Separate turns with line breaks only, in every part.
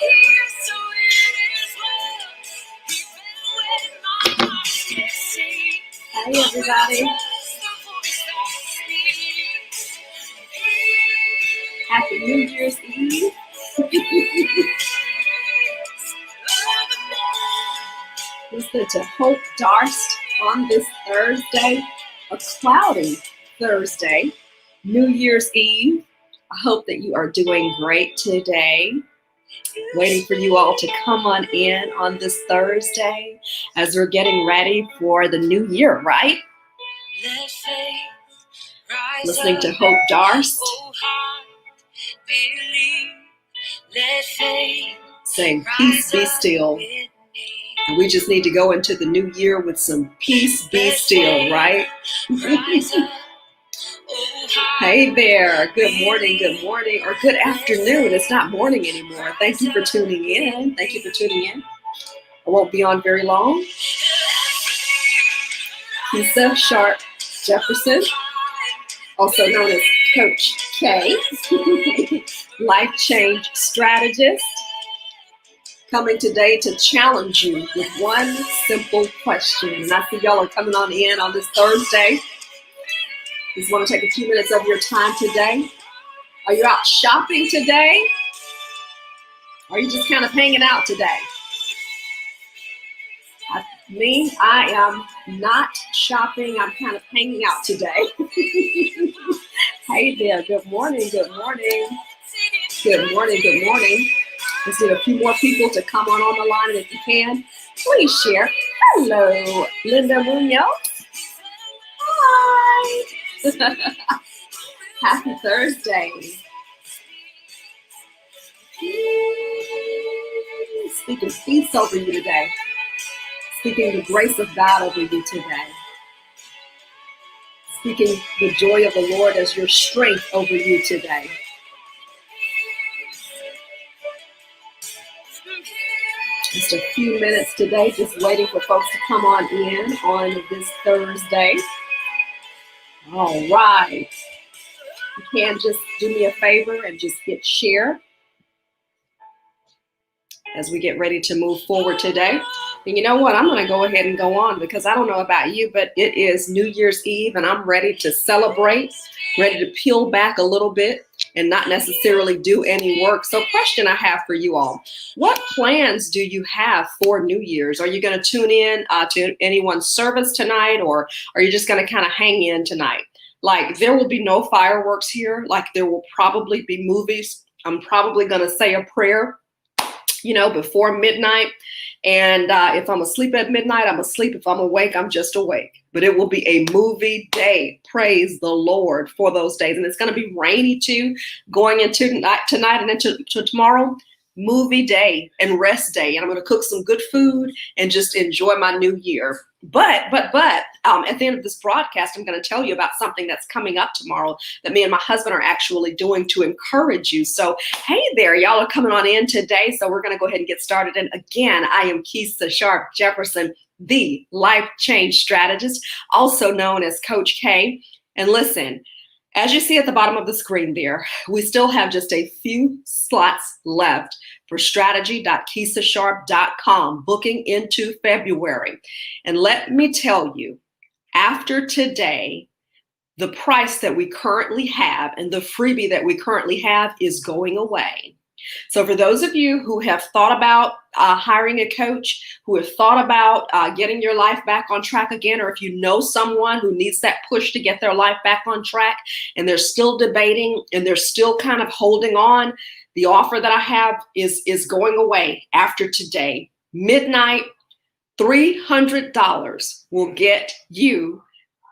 Hi, everybody. Happy New Year's Eve. Listen to Hope Darst on this Thursday, a cloudy Thursday, New Year's Eve. I hope that you are doing great today. Waiting for you all to come on in on this Thursday as we're getting ready for the new year, right? Listening to Hope Darst. Saying, peace be still. And we just need to go into the new year with some peace be still, right? Hey there. Good morning, or good afternoon. It's not morning anymore. Thank you for tuning in. I won't be on very long. Keisha Sharp Jefferson, also known as Coach K, life change strategist, coming today to challenge you with one simple question. And I see y'all are coming on in on this Thursday. Just want to take a few minutes of your time today. Are you out shopping today? Or are you just kind of hanging out today? I am not shopping. I'm kind of hanging out today. Hey there. Good morning. Just need a few more people to come on the line. And if you can, please share. Hello, Linda Munoz. Hi. Happy Thursday. Speaking peace over you today. Speaking the grace of God over you today. Speaking the joy of the Lord as your strength over you today. Just a few minutes today, just waiting for folks to come on in on this Thursday. All right. You can just do me a favor and just hit share as we get ready to move forward today. And you know what? I'm going to go ahead and go on because I don't know about you, but it is New Year's Eve and I'm ready to celebrate, ready to peel back a little bit and not necessarily do any work. So question I have for you all, what plans do you have for New Year's? Are you going to tune in to anyone's service tonight, or are you just going to kind of hang in tonight? Like, there will be no fireworks here. Like, there will probably be movies. I'm probably going to say a prayer, before midnight. And if I'm asleep at midnight, I'm asleep. If I'm awake, I'm just awake. But it will be a movie day. Praise the Lord for those days. And it's going to be rainy too, going into tonight and into tomorrow. Movie day and rest day. And I'm going to cook some good food and just enjoy my new year. But at the end of this broadcast, I'm going to tell you about something that's coming up tomorrow that me and my husband are actually doing to encourage you. So, hey there, y'all are coming on in today. So we're going to go ahead and get started. And again, I am Keisha Sharp Jefferson, the life change strategist, also known as Coach K. And listen, as you see at the bottom of the screen there, we still have just a few slots left for strategy.keishasharp.com, booking into February. And let me tell you, after today, the price that we currently have and the freebie that we currently have is going away. So for those of you who have thought about hiring a coach, who have thought about getting your life back on track again, or if you know someone who needs that push to get their life back on track and they're still debating and they're still kind of holding on, the offer that I have is going away after today. Midnight, $300 will get you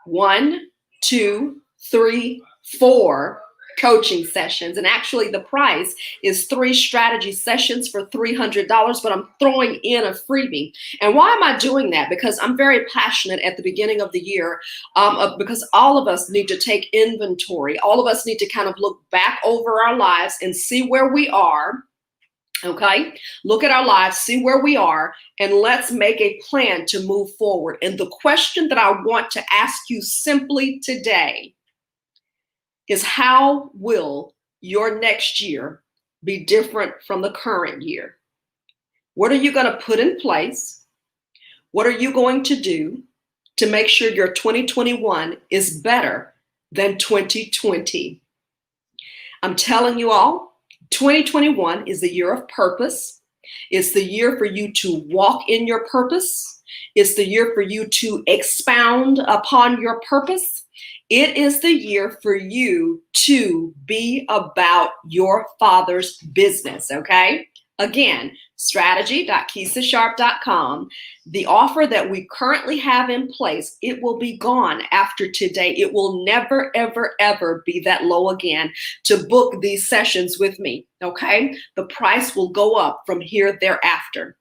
1, 2, 3, 4 coaching sessions. And actually the price is 3 strategy sessions for $300, but I'm throwing in a freebie. And why am I doing that? Because I'm very passionate at the beginning of the year, because all of us need to take inventory. All of us need to kind of look back over our lives and see where we are. Okay, look at our lives, see where we are, and let's make a plan to move forward. And the question that I want to ask you simply today is, how will your next year be different from the current year? What are you going to put in place? What are you going to do to make sure your 2021 is better than 2020? I'm telling you all, 2021 is the year of purpose. It's the year for you to walk in your purpose. It's the year for you to expound upon your purpose. It is the year for you to be about your Father's business, okay? Again, strategy.keisasharp.com. The offer that we currently have in place, it will be gone after today. It will never, ever, ever be that low again to book these sessions with me, okay? The price will go up from here thereafter.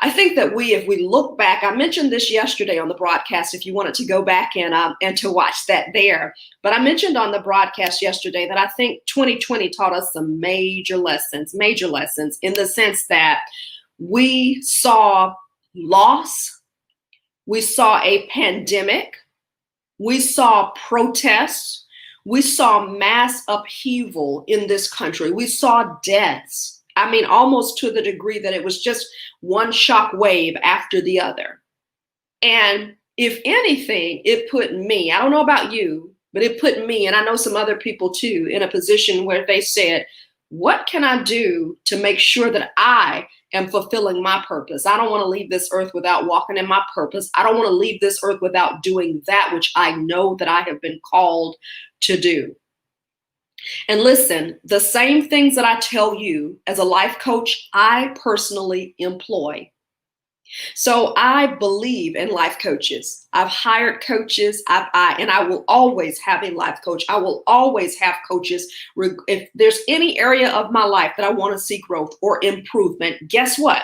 I think that if we look back, I mentioned this yesterday on the broadcast, if you wanted to go back and to watch that there. But I mentioned on the broadcast yesterday that I think 2020 taught us some major lessons in the sense that we saw loss, we saw a pandemic, we saw protests, we saw mass upheaval in this country, we saw deaths. I mean, almost to the degree that it was just one shock wave after the other. And if anything, it put me, I don't know about you, but it put me, and I know some other people too, in a position where they said, what can I do to make sure that I am fulfilling my purpose? I don't want to leave this earth without walking in my purpose. I don't want to leave this earth without doing that which I know that I have been called to do. And listen, the same things that I tell you as a life coach, I personally employ. So I believe in life coaches. I've hired coaches, and I will always have a life coach. I will always have coaches. If there's any area of my life that I want to see growth or improvement, guess what?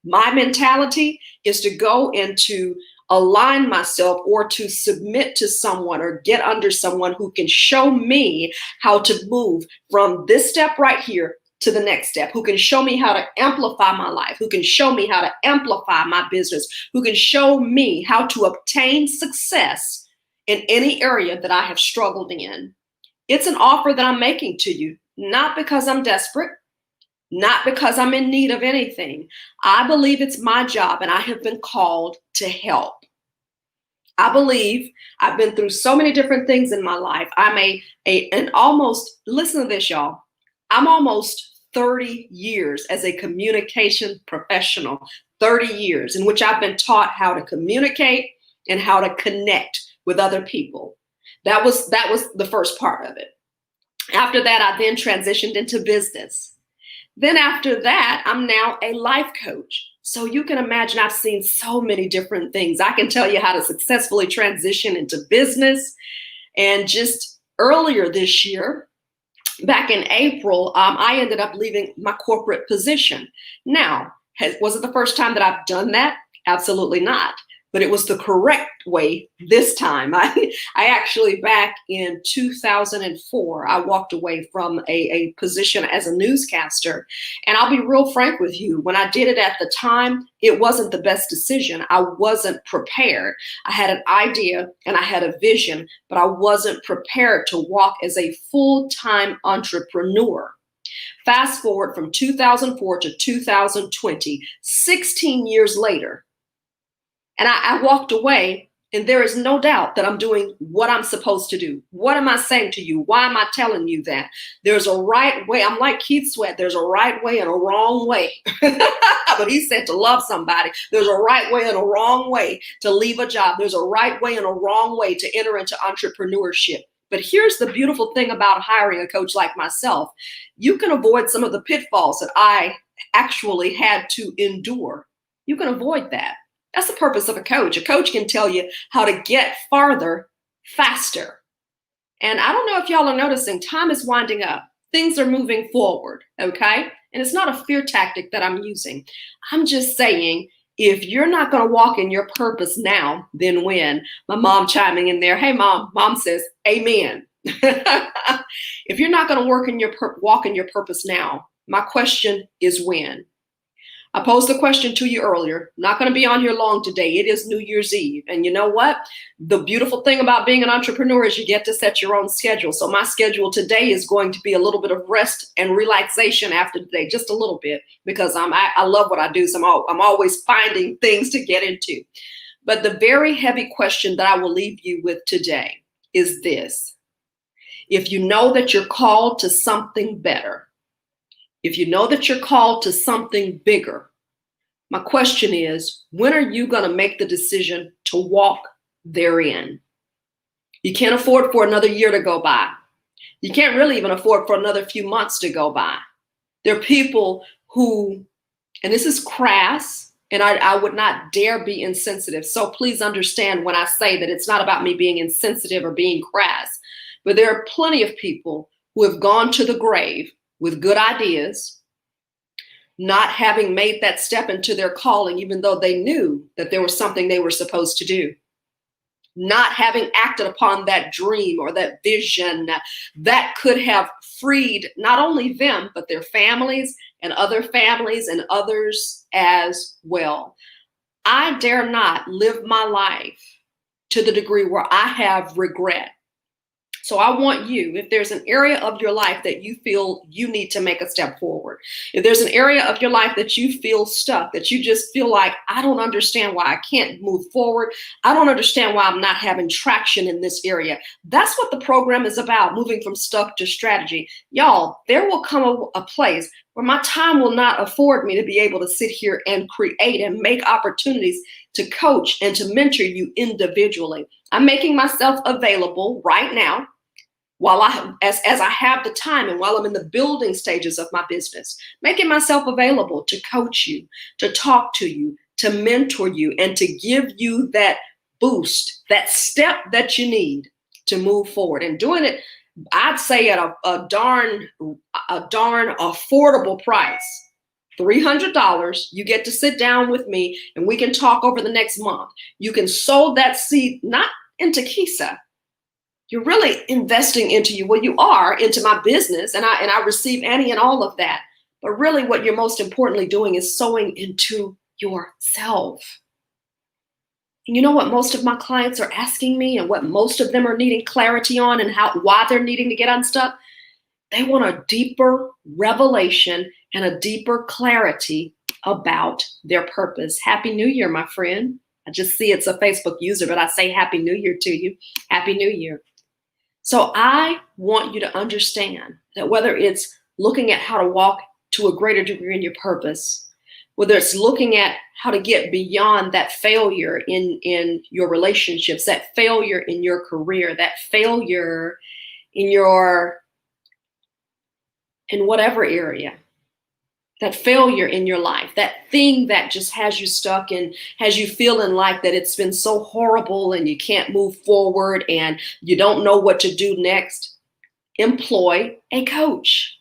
My mentality is to go into align myself or to submit to someone or get under someone who can show me how to move from this step right here to the next step, who can show me how to amplify my life, who can show me how to amplify my business, who can show me how to obtain success in any area that I have struggled in. It's an offer that I'm making to you, not because I'm desperate, not because I'm in need of anything. I believe it's my job and I have been called to help. I believe I've been through so many different things in my life. I'm an almost, listen to this, y'all. I'm almost 30 years as a communication professional, 30 years in which I've been taught how to communicate and how to connect with other people. That was the first part of it. After that, I then transitioned into business. Then after that, I'm now a life coach. So you can imagine I've seen so many different things. I can tell you how to successfully transition into business. And just earlier this year, back in April, I ended up leaving my corporate position. Now, was it the first time that I've done that? Absolutely not. But it was the correct way this time. I actually, back in 2004, I walked away from a position as a newscaster. And I'll be real frank with you, when I did it at the time, it wasn't the best decision. I wasn't prepared. I had an idea and I had a vision, but I wasn't prepared to walk as a full-time entrepreneur. Fast forward from 2004 to 2020, 16 years later, and I walked away, and there is no doubt that I'm doing what I'm supposed to do. What am I saying to you? Why am I telling you that? There's a right way. I'm like Keith Sweat. There's a right way and a wrong way. But he said to love somebody. There's a right way and a wrong way to leave a job. There's a right way and a wrong way to enter into entrepreneurship. But here's the beautiful thing about hiring a coach like myself. You can avoid some of the pitfalls that I actually had to endure. You can avoid that. That's the purpose of a coach. A coach can tell you how to get farther, faster. And I don't know if y'all are noticing, time is winding up. Things are moving forward, okay? And it's not a fear tactic that I'm using. I'm just saying, if you're not going to walk in your purpose now, then when? My mom chiming in there. Hey, mom. Mom says, amen. If you're not going to walk in your purpose now, my question is when? I posed the question to you earlier. Not going to be on here long today. It is New Year's Eve. And you know what? The beautiful thing about being an entrepreneur is you get to set your own schedule. So my schedule today is going to be a little bit of rest and relaxation after today, just a little bit, because I love what I do. So I'm always finding things to get into. But the very heavy question that I will leave you with today is this. If you know that you're called to something better, if you know that you're called to something bigger, my question is, when are you going to make the decision to walk therein? You can't afford for another year to go by. You can't really even afford for another few months to go by. There are people who, and this is crass, and I would not dare be insensitive. So please understand when I say that it's not about me being insensitive or being crass. But there are plenty of people who have gone to the grave with good ideas, not having made that step into their calling, even though they knew that there was something they were supposed to do. Not having acted upon that dream or that vision that could have freed not only them, but their families and others as well. I dare not live my life to the degree where I have regret. So I want you, if there's an area of your life that you feel you need to make a step forward, if there's an area of your life that you feel stuck, that you just feel like, I don't understand why I can't move forward, I don't understand why I'm not having traction in this area. That's what the program is about, moving from stuck to strategy. Y'all, there will come a place where my time will not afford me to be able to sit here and create and make opportunities to coach and to mentor you individually. I'm making myself available right now while as I have the time and while I'm in the building stages of my business, making myself available to coach you, to talk to you, to mentor you, and to give you that boost, that step that you need to move forward. And doing it, I'd say at a darn affordable price. $300, you get to sit down with me and we can talk over the next month. You can sow that seed, not into Kisa. You're really investing into you. Well, you are into my business, and I receive any and all of that. But really what you're most importantly doing is sowing into yourself. And you know what most of my clients are asking me and what most of them are needing clarity on and why they're needing to get unstuck? They want a deeper revelation and a deeper clarity about their purpose. Happy New Year, my friend. I just see it's a Facebook user, but I say Happy New Year to you. Happy New Year. So I want you to understand that whether it's looking at how to walk to a greater degree in your purpose, whether it's looking at how to get beyond that failure in your relationships, that failure in your career, that failure in whatever area, that failure in your life, that thing that just has you stuck and has you feeling like that it's been so horrible and you can't move forward and you don't know what to do next, employ a coach.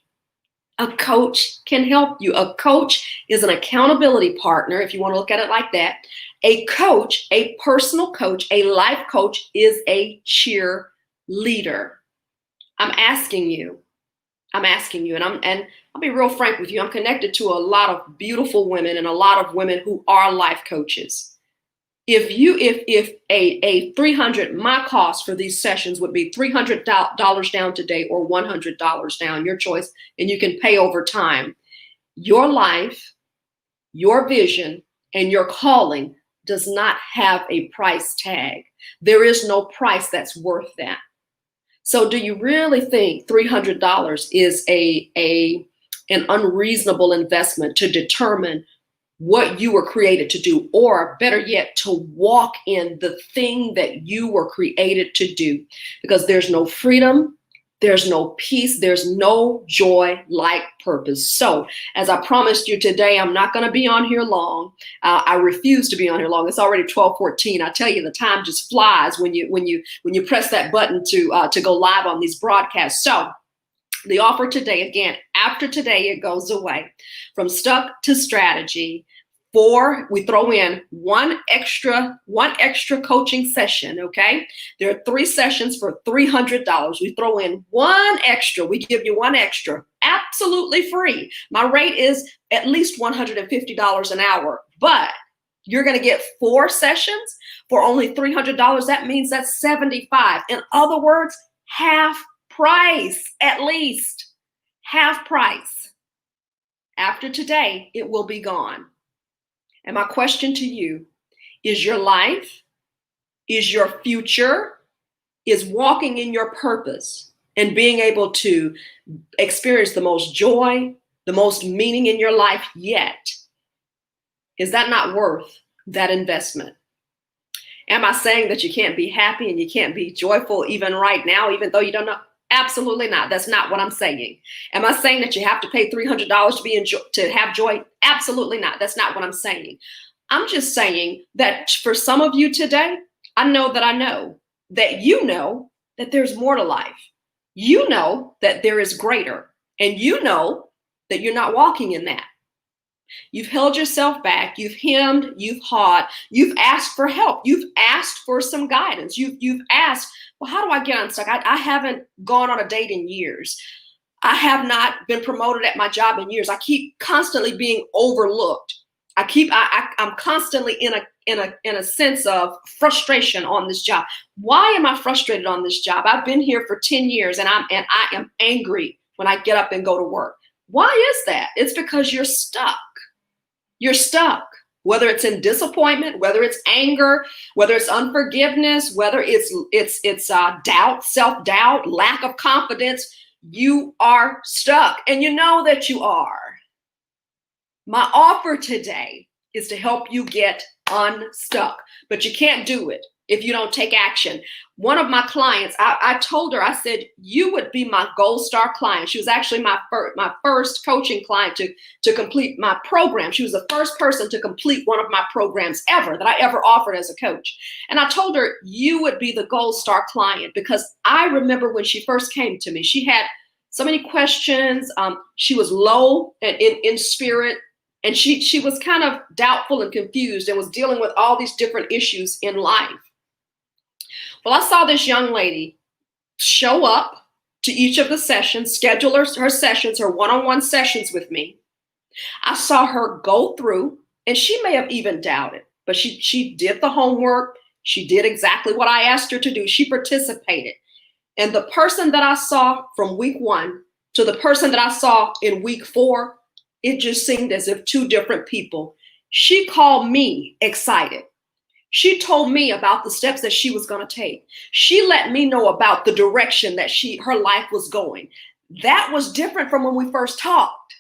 A coach can help you. A coach is an accountability partner, if you want to look at it like that. A coach, a personal coach, a life coach is a cheerleader. I'm asking you, and I'll be real frank with you. I'm connected to a lot of beautiful women and a lot of women who are life coaches. If a $300, my cost for these sessions would be $300 down today or $100 down, your choice, and you can pay over time. Your life, your vision, and your calling does not have a price tag. There is no price that's worth that. So do you really think $300 is an unreasonable investment to determine what you were created to do, or better yet, to walk in the thing that you were created to do? Because there's no freedom, there's no peace, there's no joy like purpose. So as I promised you today, I'm not going to be on here long. I refuse to be on here long. It's already 12:14. I tell you, the time just flies when you press that button to go live on these broadcasts. So the offer today, again, after today, it goes away. From stuck to strategy, we throw in one extra coaching session, okay? There are 3 sessions for $300. We throw in one extra, we give you one extra, absolutely free. My rate is at least $150 an hour, but you're gonna get 4 sessions for only $300. That means that's $75. In other words, half price, at least, half price. After today, it will be gone. And my question to you, is your life, is your future, is walking in your purpose and being able to experience the most joy, the most meaning in your life yet, is that not worth that investment? Am I saying that you can't be happy and you can't be joyful even right now, even though you don't know? Absolutely not. That's not what I'm saying. Am I saying that you have to pay $300 to have joy? Absolutely not. That's not what I'm saying. I'm just saying that for some of you today, I know that you know that there's more to life. You know that there is greater, and you know that you're not walking in that. You've held yourself back. You've hemmed, you've hawed, you've asked for help. You've asked for some guidance. You've asked, well, how do I get unstuck? I haven't gone on a date in years. I have not been promoted at my job in years. I keep constantly being overlooked. I'm constantly in a sense of frustration on this job. Why am I frustrated on this job? I've been here for 10 years and I am angry when I get up and go to work. Why is that? It's because you're stuck. You're stuck, whether it's in disappointment, whether it's anger, whether it's unforgiveness, whether it's doubt, self-doubt, lack of confidence. You are stuck, and you know that you are. My offer today is to help you get unstuck, but you can't do it if you don't take action. One of my clients, I told her, I said, you would be my gold star client. She was actually my first coaching client to complete my program. She was the first person to complete one of my programs ever that I ever offered as a coach. And I told her, you would be the gold star client, because I remember when she first came to me, she had so many questions. She was low in spirit. And she was kind of doubtful and confused and was dealing with all these different issues in life. Well, I saw this young lady show up to each of the sessions, schedule her sessions, her one-on-one sessions with me. I saw her go through, and she may have even doubted, but she did the homework. She did exactly what I asked her to do. She participated. And the person that I saw from week 1 to the person that I saw in week 4, it just seemed as if 2 different people. She called me excited. She told me about the steps that she was going to take. She let me know about the direction that her life was going. That was different from when we first talked.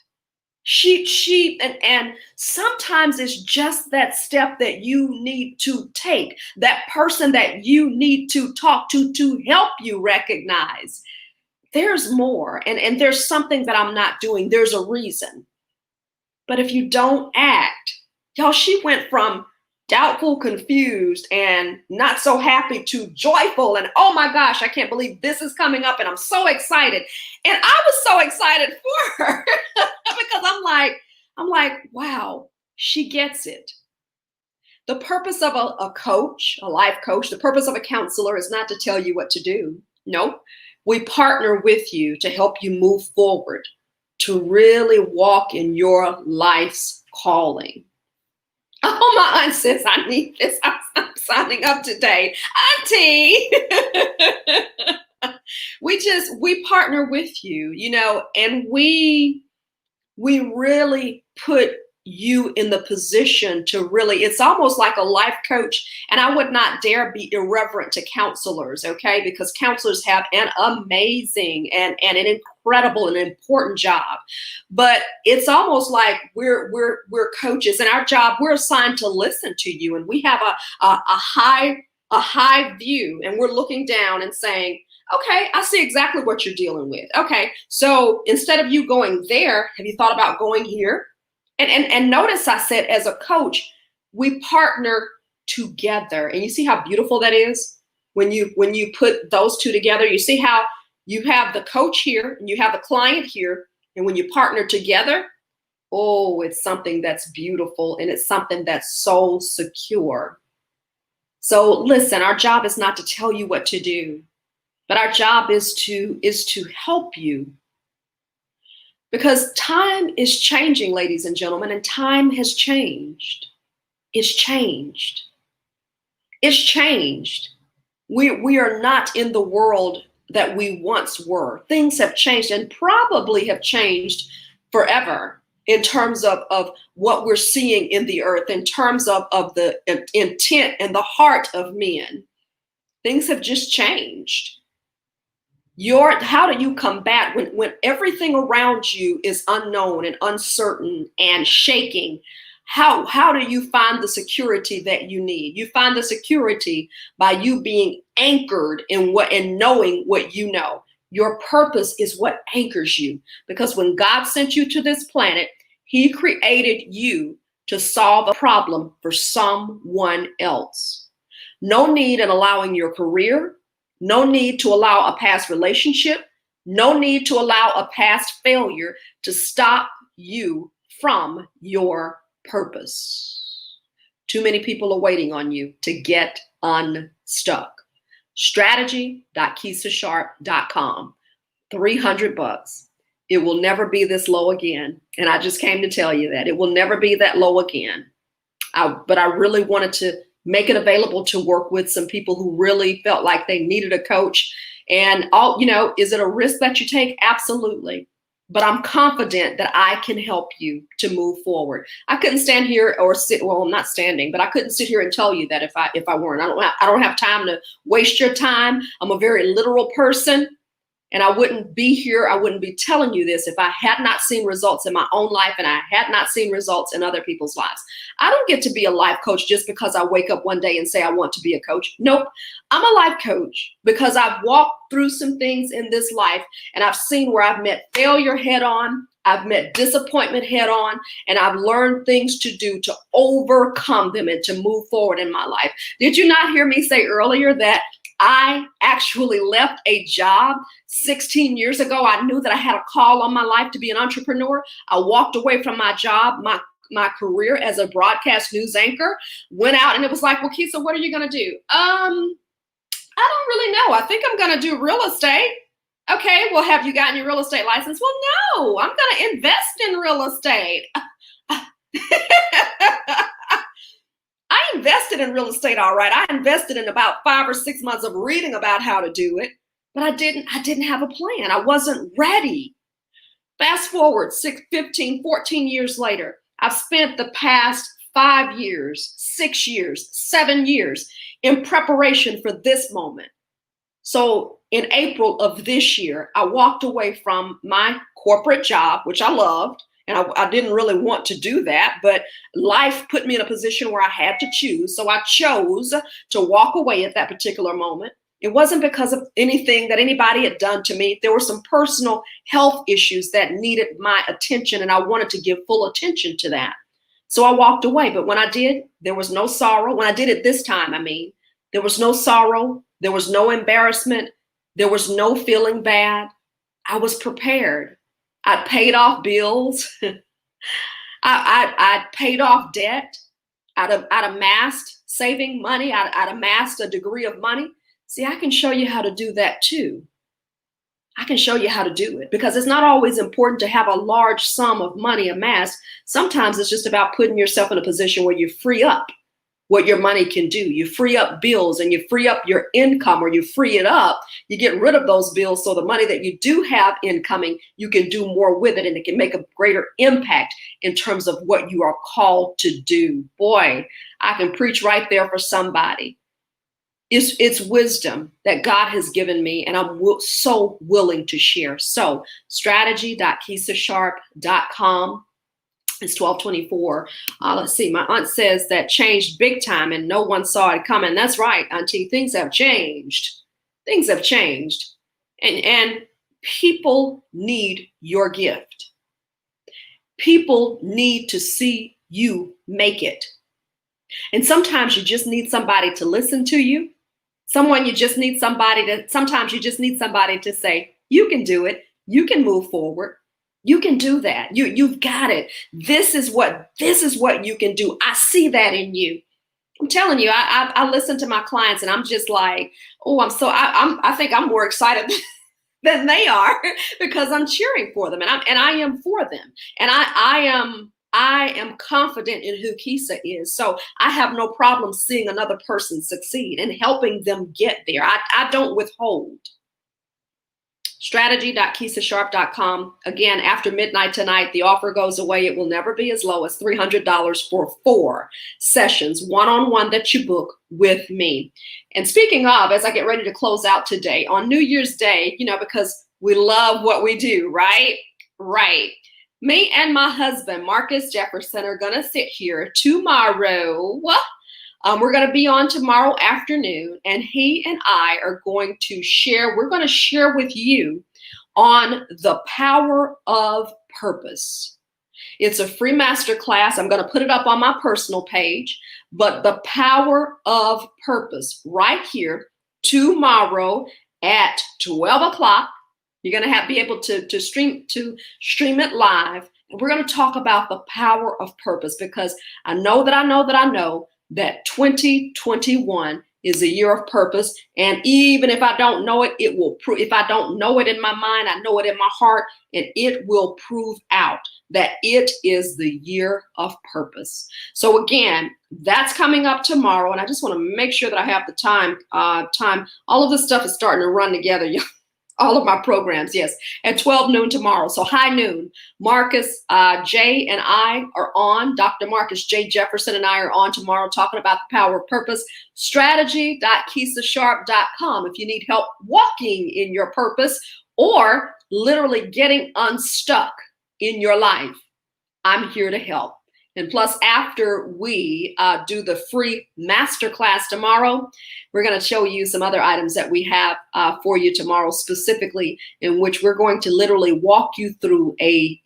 And sometimes it's just that step that you need to take, that person that you need to talk to help you recognize there's more, and there's something that I'm not doing. There's a reason. But if you don't act, y'all, she went from doubtful, confused, and not so happy to joyful. And oh my gosh, I can't believe this is coming up and I'm so excited. And I was so excited for her because I'm like, wow, she gets it. The purpose of a coach, a life coach, the purpose of a counselor is not to tell you what to do. No, we partner with you to help you move forward, to really walk in your life's calling. Oh, my aunt says, I need this. I'm signing up today. Auntie. we partner with you, and we really put you in the position to really, it's almost like a life coach. And I would not dare be irreverent to counselors, okay? Because counselors have an amazing and an incredible and important job. But it's almost like we're coaches, and our job, we're assigned to listen to you. And we have a high view, and we're looking down and saying, okay, I see exactly what you're dealing with. Okay, so instead of you going there, have you thought about going here? And notice I said, as a coach, we partner together. And you see how beautiful that is? When you put those 2 together, you see how you have the coach here and you have the client here. And when you partner together, Oh, it's something that's beautiful, and it's something that's so secure. So listen, our job is not to tell you what to do, but our job is to help you, because time is changing, ladies and gentlemen, and time has changed. It's changed. It's changed. We are not in the world that we once were. Things have changed, and probably have changed forever, in terms of what we're seeing in the earth, in terms of the intent and the heart of men. Things have just changed. How do you combat when everything around you is unknown and uncertain and shaking? How do you find the security that you need? You find the security by you being anchored in what and knowing what you know. Your purpose is what anchors you, because when God sent you to this planet, he created you to solve a problem for someone else. No need in allowing your career, no need to allow a past relationship, no need to allow a past failure to stop you from your purpose. Too many people are waiting on you to get unstuck. Strategy.keisasharp.com. $300. It will never be this low again. And I just came to tell you that it will never be that low again. But I really wanted to make it available to work with some people who really felt like they needed a coach. And is it a risk that you take? Absolutely. But I'm confident that I can help you to move forward. I couldn't stand here or sit. Well, I'm not standing, but I couldn't sit here and tell you that if I weren't. I don't have time to waste your time. I'm a very literal person. And I wouldn't be here, I wouldn't be telling you this if I had not seen results in my own life and I had not seen results in other people's lives. I don't get to be a life coach just because I wake up one day and say I want to be a coach. Nope. I'm a life coach because I've walked through some things in this life, and I've seen where I've met failure head on, I've met disappointment head on, and I've learned things to do to overcome them and to move forward in my life. Did you not hear me say earlier that I actually left a job 16 years ago? I knew that I had a call on my life to be an entrepreneur. I walked away from my job, my career as a broadcast news anchor, went out, and it was like, well, Keisa, what are you going to do? I don't really know. I think I'm going to do real estate. Okay, well, have you gotten your real estate license? Well, no, I'm going to invest in real estate. I invested in real estate, all right. I invested in about 5 or 6 months of reading about how to do it, but I didn't have a plan. I wasn't ready. Fast forward 15, 14 years later, I've spent the past 5 years, 6 years, 7 years in preparation for this moment. So in April of this year, I walked away from my corporate job, which I loved. And I didn't really want to do that, but life put me in a position where I had to choose. So I chose to walk away at that particular moment. It wasn't because of anything that anybody had done to me. There were some personal health issues that needed my attention, and I wanted to give full attention to that. So I walked away. But when I did, there was no sorrow. When I did it this time, there was no sorrow. There was no embarrassment. There was no feeling bad. I was prepared. I paid off bills. I paid off debt. I'd amassed saving money. I'd amassed a degree of money. See, I can show you how to do that too. I can show you how to do it, because it's not always important to have a large sum of money amassed. Sometimes it's just about putting yourself in a position where you free up what your money can do. You free up bills and you free up your income, or you free it up. You get rid of those bills, so the money that you do have incoming, you can do more with it, and it can make a greater impact in terms of what you are called to do. Boy, I can preach right there for somebody. It's wisdom that God has given me, and I'm so willing to share. So strategy.keisasharp.com. It's 12:24. Let's see. My aunt says that changed big time and no one saw it coming. That's right, Auntie. Things have changed. Things have changed. And people need your gift. People need to see you make it. And sometimes you just need somebody to listen to you. Sometimes you just need somebody to say, you can do it. You can move forward. You can do that. You've got it. This is what you can do. I see that in you. I'm telling you, I listen to my clients and I'm just like, oh, I think I'm more excited than they are because I'm cheering for them and I am for them. And I am confident in who Kisa is. So I have no problem seeing another person succeed and helping them get there. I don't withhold. Strategy.kisasharp.com. Again, after midnight tonight, the offer goes away. It will never be as low as $300 for 4 sessions, one-on-one that you book with me. And speaking of, as I get ready to close out today, on New Year's Day, because we love what we do, right? Right. Me and my husband, Marcus Jefferson, are going to sit here tomorrow. We're going to be on tomorrow afternoon, and he and I are going to share, we're going to share with you on the power of purpose. It's a free masterclass. I'm going to put it up on my personal page, but the power of purpose right here tomorrow at 12 o'clock. You're going to be able to stream it live. And we're going to talk about the power of purpose because I know that 2021 is a year of purpose. And even if I don't know it, it will prove, if I don't know it in my mind, I know it in my heart, and it will prove out that it is the year of purpose. So again, that's coming up tomorrow. And I just want to make sure that I have the time. All of this stuff is starting to run together. All of my programs, yes, at 12 noon tomorrow. So high noon, Marcus J and I are on. Dr. Marcus J. Jefferson and I are on tomorrow talking about the power of purpose. Strategy.kisasharp.com if you need help walking in your purpose or literally getting unstuck in your life. I'm here to help. And plus, after we do the free masterclass tomorrow, we're going to show you some other items that we have for you tomorrow specifically, in which we're going to literally walk you through a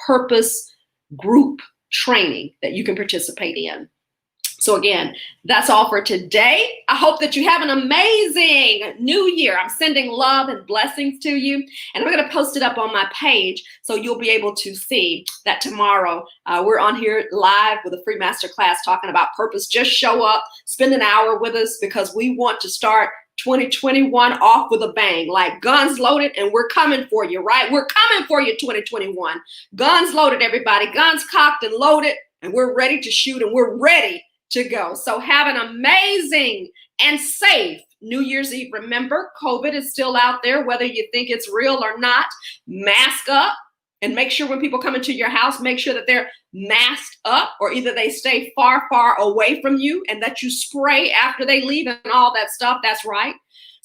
purpose group training that you can participate in. So again, that's all for today. I hope that you have an amazing new year. I'm sending love and blessings to you. And I'm going to post it up on my page so you'll be able to see that tomorrow we're on here live with a free masterclass talking about purpose. Just show up, spend an hour with us because we want to start 2021 off with a bang, like guns loaded, and we're coming for you, right? We're coming for you, 2021. Guns loaded, everybody. Guns cocked and loaded, and we're ready to shoot, and we're ready to go. So have an amazing and safe New Year's Eve. Remember, COVID is still out there, whether you think it's real or not. Mask up and make sure when people come into your house, make sure that they're masked up, or either they stay far, far away from you and that you spray after they leave and all that stuff. That's right.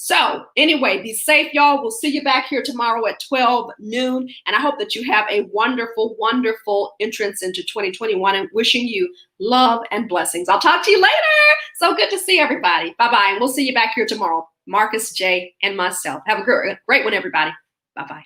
So anyway, be safe, y'all. We'll see you back here tomorrow at 12 noon. And I hope that you have a wonderful, wonderful entrance into 2021 and wishing you love and blessings. I'll talk to you later. So good to see everybody. Bye-bye. And we'll see you back here tomorrow. Marcus J. and myself. Have a great one, everybody. Bye-bye.